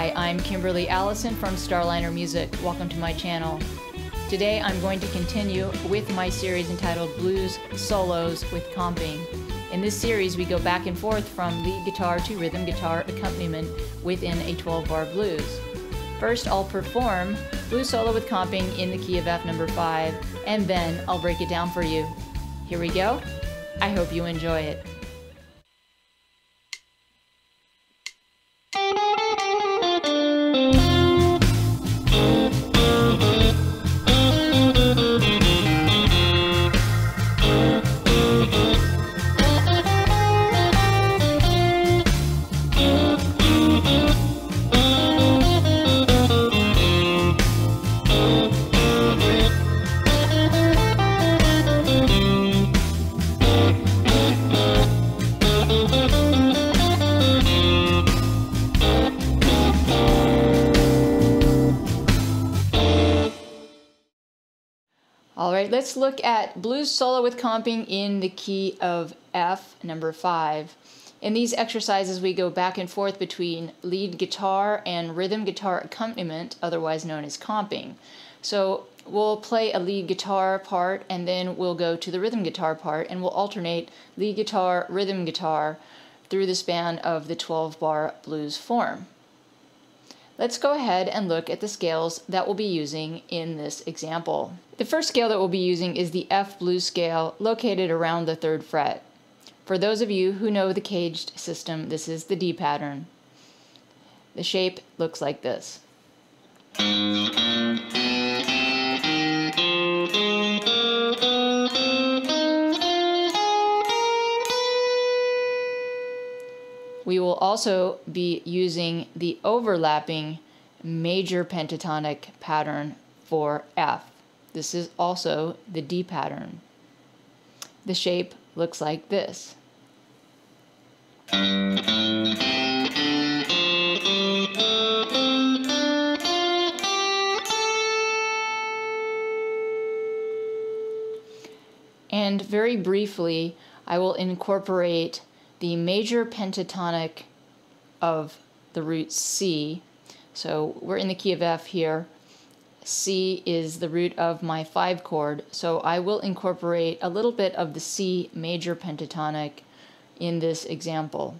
Hi, I'm Kimberly Allison from Starliner Music. Welcome to my channel. Today I'm going to continue with my series entitled Blues Solos with Comping. In this series we go back and forth from lead guitar to rhythm guitar accompaniment within a 12-bar blues. First I'll perform Blues Solo with Comping in the key of F number 5, and then I'll break it down for you. Here we go. I hope you enjoy it. Alright, let's look at Blues Solo with Comping in the key of F number 5. In these exercises we go back and forth between lead guitar and rhythm guitar accompaniment, otherwise known as comping. So we'll play a lead guitar part and then we'll go to the rhythm guitar part, and we'll alternate lead guitar, rhythm guitar through the span of the 12-bar blues form. Let's go ahead and look at the scales that we'll be using in this example. The first scale that we'll be using is the F blues scale, located around the 3rd fret. For those of you who know the caged system, this is the D pattern. The shape looks like this. We will also be using the overlapping major pentatonic pattern for F. This is also the D pattern. The shape looks like this. And very briefly, I will incorporate the major pentatonic of the root C. So we're in the key of F here. C is the root of my 5 chord, so I will incorporate a little bit of the C major pentatonic in this example.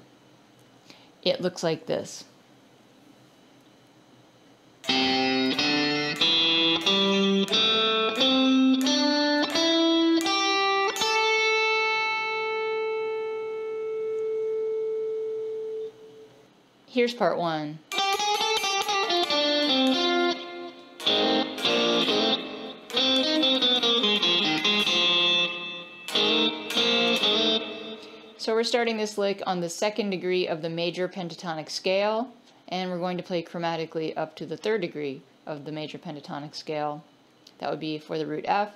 It looks like this. Here's part 1. So we're starting this lick on the 2nd degree of the major pentatonic scale, and we're going to play chromatically up to the 3rd degree of the major pentatonic scale. That would be for the root F,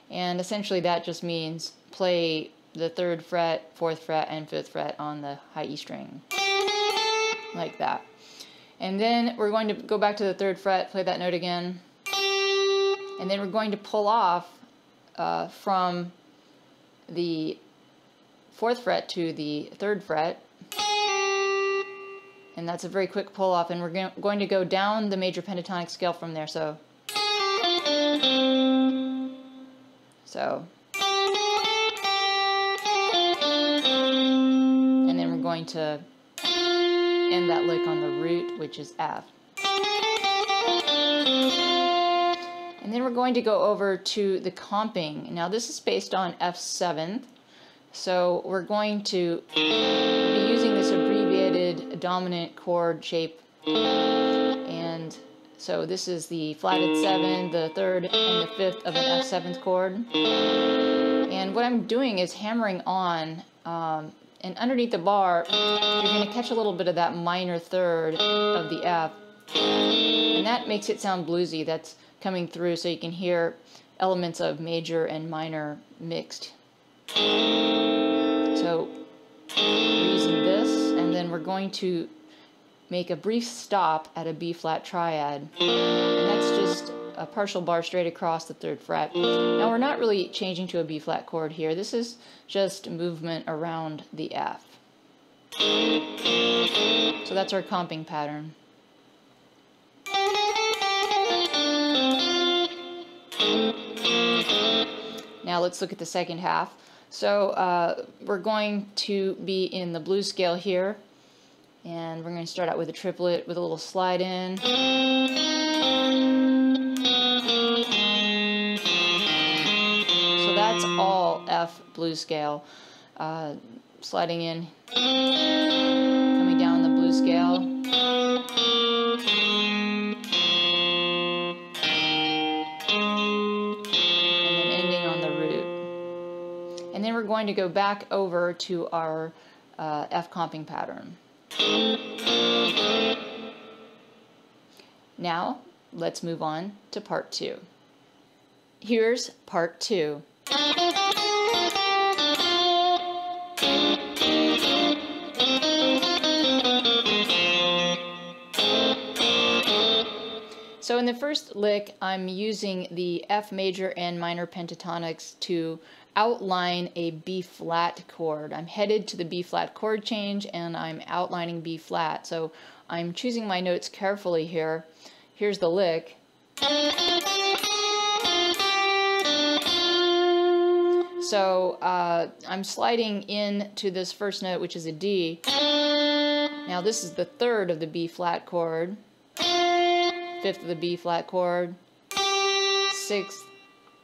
and essentially that just means play the 3rd fret, 4th fret, and 5th fret on the high E string. Like that. And then we're going to go back to the 3rd fret, play that note again, and then we're going to pull off from the 4th fret to the 3rd fret, and that's a very quick pull off, and we're going to go down the major pentatonic scale from there. So and then we're going to end that lick on the root, which is F. And then we're going to go over to the comping. Now this is based on F7th, so we're going to be using this abbreviated dominant chord shape. And so this is the flatted 7, the 3rd, and the 5th of an F7th chord. And what I'm doing is hammering on, and underneath the bar, you're going to catch a little bit of that minor 3rd of the F. And that makes it sound bluesy. That's coming through, so you can hear elements of major and minor mixed. So we're using this, and then we're going to make a brief stop at a B flat triad. And that's just a partial bar straight across the 3rd fret. Now we're not really changing to a B flat chord here. This is just movement around the F. So that's our comping pattern. Now let's look at the second half. So we're going to be in the blues scale here, and we're going to start out with a triplet with a little slide in. So that's all F blues scale. Sliding in, coming down the blues scale, and then ending on the root. And then we're going to go back over to our F comping pattern. Now, let's move on to part 2. Here's part 2. So in the first lick, I'm using the F major and minor pentatonics to outline a B flat chord. I'm headed to the B flat chord change, and I'm outlining B flat. So I'm choosing my notes carefully here. Here's the lick. So I'm sliding in to this first note, which is a D. Now this is the third of the B flat chord, fifth of the B flat chord, sixth,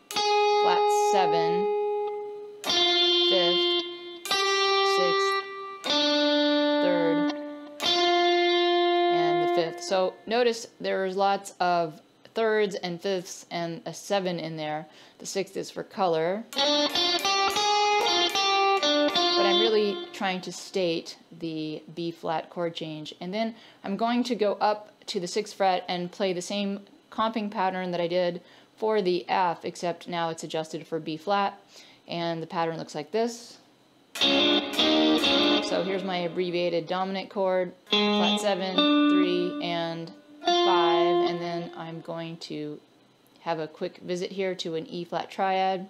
flat 7, fifth, sixth, third, and the fifth. So notice there's lots of thirds and fifths and a 7 in there. The sixth is for color. But I'm really trying to state the B flat chord change. And then I'm going to go up to the 6th fret and play the same comping pattern that I did for the F, except now it's adjusted for B flat. And the pattern looks like this. So here's my abbreviated dominant chord, flat 7, 3, and 5, and then I'm going to have a quick visit here to an E flat triad,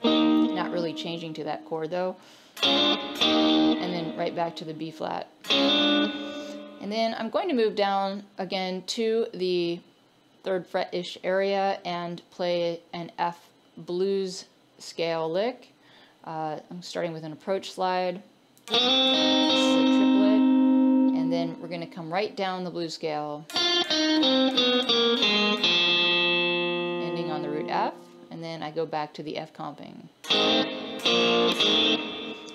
not really changing to that chord though, and then right back to the B flat. And then I'm going to move down again to the 3rd fret-ish area and play an F blues scale lick. I'm starting with an approach slide. This is a triplet, and then we're going to come right down the blues scale, ending on the root F, and then I go back to the F comping.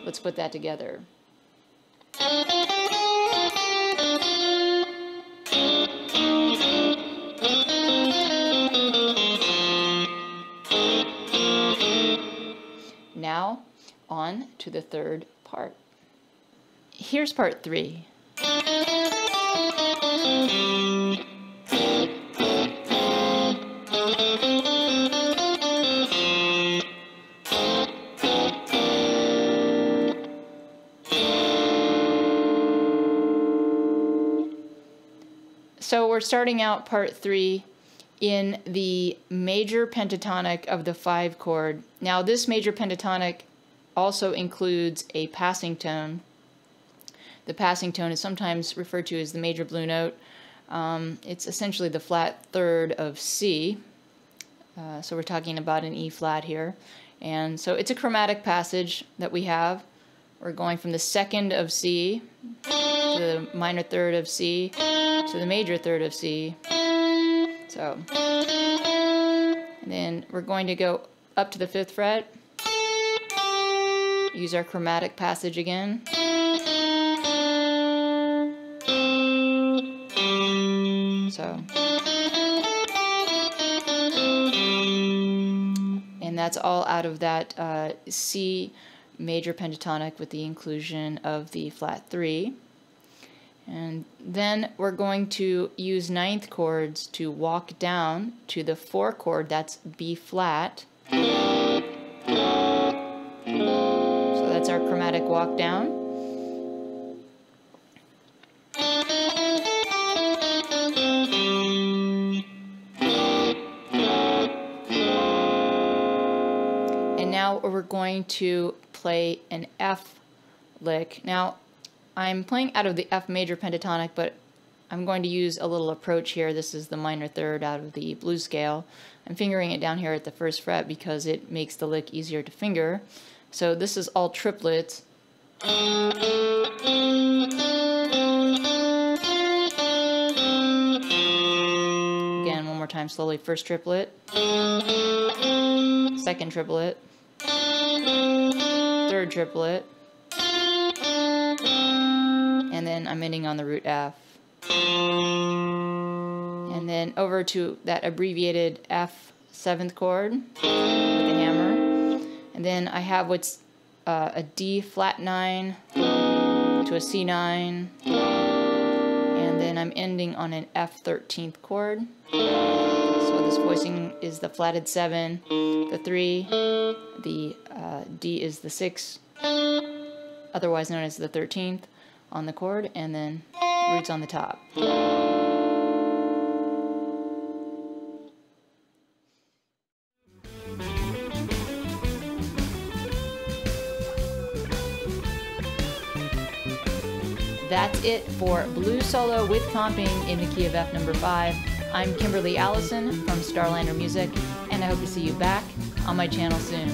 Let's put that together. Now, on to the third part. Here's part 3. So we're starting out part 3 in the major pentatonic of the 5 chord. Now this major pentatonic also includes a passing tone. The passing tone is sometimes referred to as the major blue note. It's essentially the flat 3rd of C. So we're talking about an E flat here. And so it's a chromatic passage that we have. We're going from the 2nd of C to the minor 3rd of C to the major 3rd of C. So, and then we're going to go up to the 5th fret, use our chromatic passage again. So, and that's all out of that C major pentatonic with the inclusion of the flat 3. And then we're going to use 9th chords to walk down to the 4 chord, that's B flat. So that's our chromatic walk down. And now we're going to play an F lick. Now, I'm playing out of the F major pentatonic, but I'm going to use a little approach here. This is the minor third out of the blues scale. I'm fingering it down here at the first fret because it makes the lick easier to finger. So this is all triplets. Again, one more time slowly. First triplet, second triplet, third triplet, and then I'm ending on the root F. And then over to that abbreviated F 7th chord with the hammer. And then I have what's a D flat 9 to a C9. And then I'm ending on an F 13th chord. So this voicing is the flatted 7, the 3, the D is the 6, otherwise known as the 13th on the chord, and then roots on the top. That's it for blues solo with comping in the key of F number 5. I'm Kimberly Allison from Starlander Music, and I hope to see you back on my channel soon.